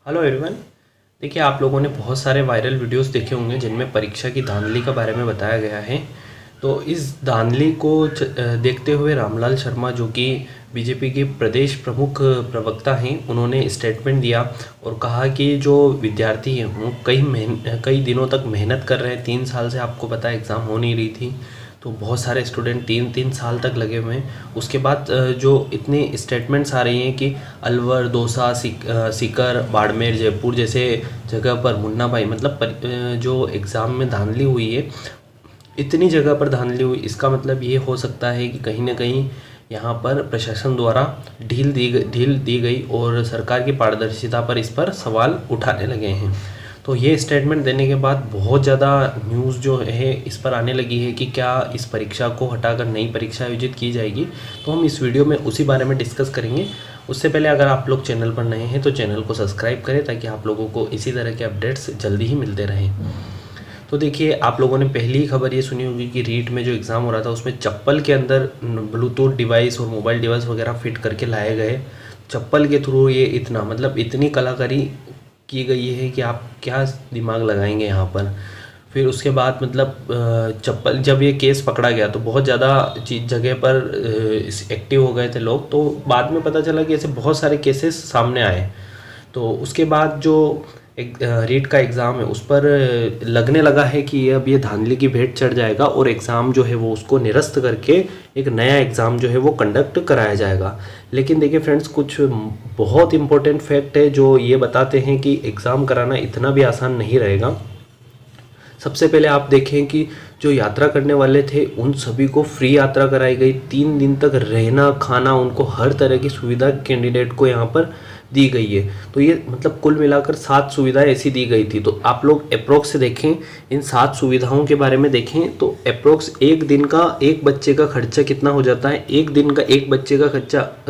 Hello everyone. देखिए, आप लोगों ने बहुत सारे वायरल वीडियोस देखे होंगे जिनमें परीक्षा की धांधली के बारे में बताया गया है। तो इस धांधली को देखते हुए रामलाल शर्मा, जो कि बीजेपी के प्रदेश प्रमुख प्रवक्ता हैं, उन्होंने स्टेटमेंट दिया और कहा कि जो विद्यार्थी हैं वो कई दिनों तक मेहनत कर रहे हैं। 3 साल से आपको पता है एग्ज़ाम हो नहीं रही थी, तो बहुत सारे स्टूडेंट 3-3 साल तक लगे हुए हैं। उसके बाद जो इतनी स्टेटमेंट्स आ रही हैं कि अलवर, दौसा, सीकर, बाड़मेर, जयपुर जैसे जगह पर मुन्ना भाई मतलब जो एग्ज़ाम में धांधली हुई है, इतनी जगह पर धांधली हुई, इसका मतलब ये हो सकता है कि कहीं ना कहीं यहाँ पर प्रशासन द्वारा ढील दी गई और सरकार की पारदर्शिता पर इस पर सवाल उठाने लगे हैं। तो ये स्टेटमेंट देने के बाद बहुत ज़्यादा न्यूज़ जो है इस पर आने लगी है कि क्या इस परीक्षा को हटाकर नई परीक्षा आयोजित की जाएगी। तो हम इस वीडियो में उसी बारे में डिस्कस करेंगे। उससे पहले अगर आप लोग चैनल पर नए हैं तो चैनल को सब्सक्राइब करें ताकि आप लोगों को इसी तरह के अपडेट्स जल्दी ही मिलते रहें। तो देखिए, आप लोगों ने पहली ही खबर ये सुनी होगी कि रीट में जो एग्ज़ाम हो रहा था उसमें चप्पल के अंदर ब्लूटूथ डिवाइस और मोबाइल डिवाइस वगैरह फिट करके लाए गए। चप्पल के थ्रू ये इतनी कलाकारी की गई है कि आप क्या दिमाग लगाएंगे यहाँ पर। फिर उसके बाद चप्पल, जब ये केस पकड़ा गया तो बहुत ज़्यादा जगह पर एक्टिव हो गए थे लोग। तो बाद में पता चला कि ऐसे बहुत सारे केसेस सामने आए। तो उसके बाद जो एक रीट का एग्ज़ाम है उस पर लगने लगा है कि अब ये धांधली की भेंट चढ़ जाएगा और एग्ज़ाम जो है वो उसको निरस्त करके एक नया एग्ज़ाम जो है वो कंडक्ट कराया जाएगा। लेकिन देखिए फ्रेंड्स, कुछ बहुत इंपॉर्टेंट फैक्ट है जो ये बताते हैं कि एग्ज़ाम कराना इतना भी आसान नहीं रहेगा। सबसे पहले आप देखें कि जो यात्रा करने वाले थे उन सभी को फ्री यात्रा कराई गई। 3 दिन तक रहना खाना, उनको हर तरह की सुविधा कैंडिडेट को यहाँ पर दी गई है। तो ये कुल मिलाकर 7 सुविधाएं ऐसी दी गई थी। तो आप लोग अप्रोक्स से देखें, इन 7 सुविधाओं के बारे में देखें तो अप्रोक्स एक दिन का एक बच्चे का खर्चा कितना हो जाता है। एक दिन का एक बच्चे का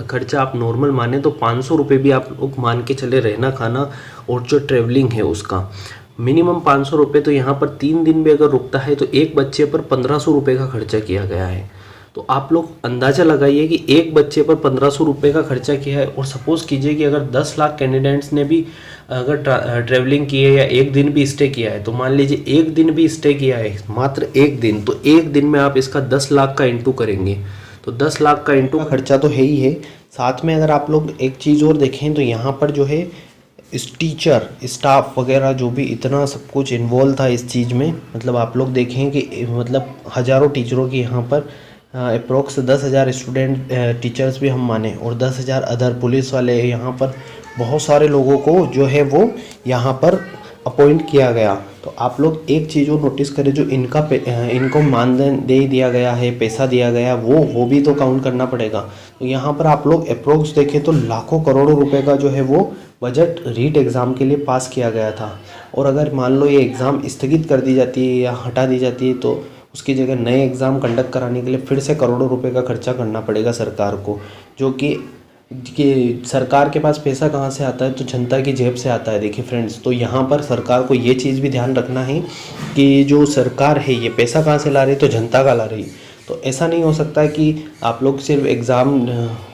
खर्चा आप नॉर्मल माने तो 500 रुपये भी आप लोग मान के चले, रहना खाना और जो ट्रेवलिंग है उसका मिनिमम 500 रुपये। तो यहाँ पर 3 दिन भी अगर रुकता है तो एक बच्चे पर 1500 रुपये का खर्चा किया गया है। तो आप लोग अंदाज़ा लगाइए कि एक बच्चे पर 1500 रुपये का खर्चा किया है। और सपोज़ कीजिए कि अगर 10 लाख कैंडिडेट्स ने भी अगर ट्रैवलिंग की है या एक दिन भी स्टे किया है, तो मान लीजिए एक दिन भी स्टे किया है, मात्र एक दिन, तो एक दिन में आप इसका 10 लाख का इंटू करेंगे तो 10 लाख का इंटू खर्चा तो है ही है। साथ में अगर आप लोग एक चीज़ और देखें तो यहाँ पर जो है इस टीचर स्टाफ वगैरह जो भी इतना सब कुछ इन्वॉल्व था इस चीज़ में, आप लोग देखें कि हज़ारों टीचरों की यहाँ पर अप्रोक्स 10,000 स्टूडेंट टीचर्स भी हम माने और 10,000 अदर पुलिस वाले, यहाँ पर बहुत सारे लोगों को जो है वो यहाँ पर अपॉइंट किया गया। तो आप लोग एक चीज़ और नोटिस करें, जो इनको मानदेय दे दिया गया है, पैसा दिया गया, वो भी तो काउंट करना पड़ेगा। तो यहाँ पर आप लोग अप्रोक्स देखें तो लाखों करोड़ों रुपए का जो है वो बजट रीट एग्ज़ाम के लिए पास किया गया था। और अगर मान लो ये एग्ज़ाम स्थगित कर दी जाती है या हटा दी जाती है तो उसकी जगह नए एग्ज़ाम कंडक्ट कराने के लिए फिर से करोड़ों रुपए का खर्चा करना पड़ेगा सरकार को, जो कि सरकार के पास पैसा कहाँ से आता है, तो जनता की जेब से आता है। देखिए फ्रेंड्स, तो यहाँ पर सरकार को ये चीज़ भी ध्यान रखना है कि जो सरकार है ये पैसा कहाँ से ला रही है, तो जनता का ला रही। तो ऐसा नहीं हो सकता है कि आप लोग सिर्फ एग्ज़ाम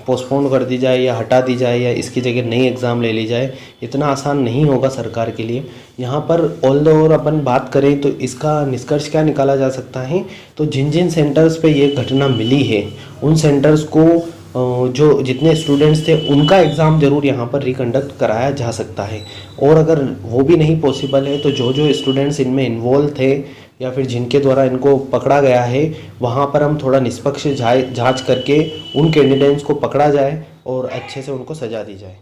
पोस्टपोन कर दी जाए या हटा दी जाए या इसकी जगह नई एग्ज़ाम ले ली जाए। इतना आसान नहीं होगा सरकार के लिए। यहाँ पर ऑल द ओवर अपन बात करें तो इसका निष्कर्ष क्या निकाला जा सकता है, तो जिन जिन सेंटर्स पे ये घटना मिली है उन सेंटर्स को जो जितने स्टूडेंट्स थे उनका एग्ज़ाम ज़रूर यहाँ पर रिकंडक्ट कराया जा सकता है। और अगर वो भी नहीं पॉसिबल है तो जो जो स्टूडेंट्स इनमें इन्वॉल्व थे या फिर जिनके द्वारा इनको पकड़ा गया है, वहाँ पर हम थोड़ा निष्पक्ष जांच करके उन कैंडिडेट्स को पकड़ा जाए और अच्छे से उनको सजा दी जाए।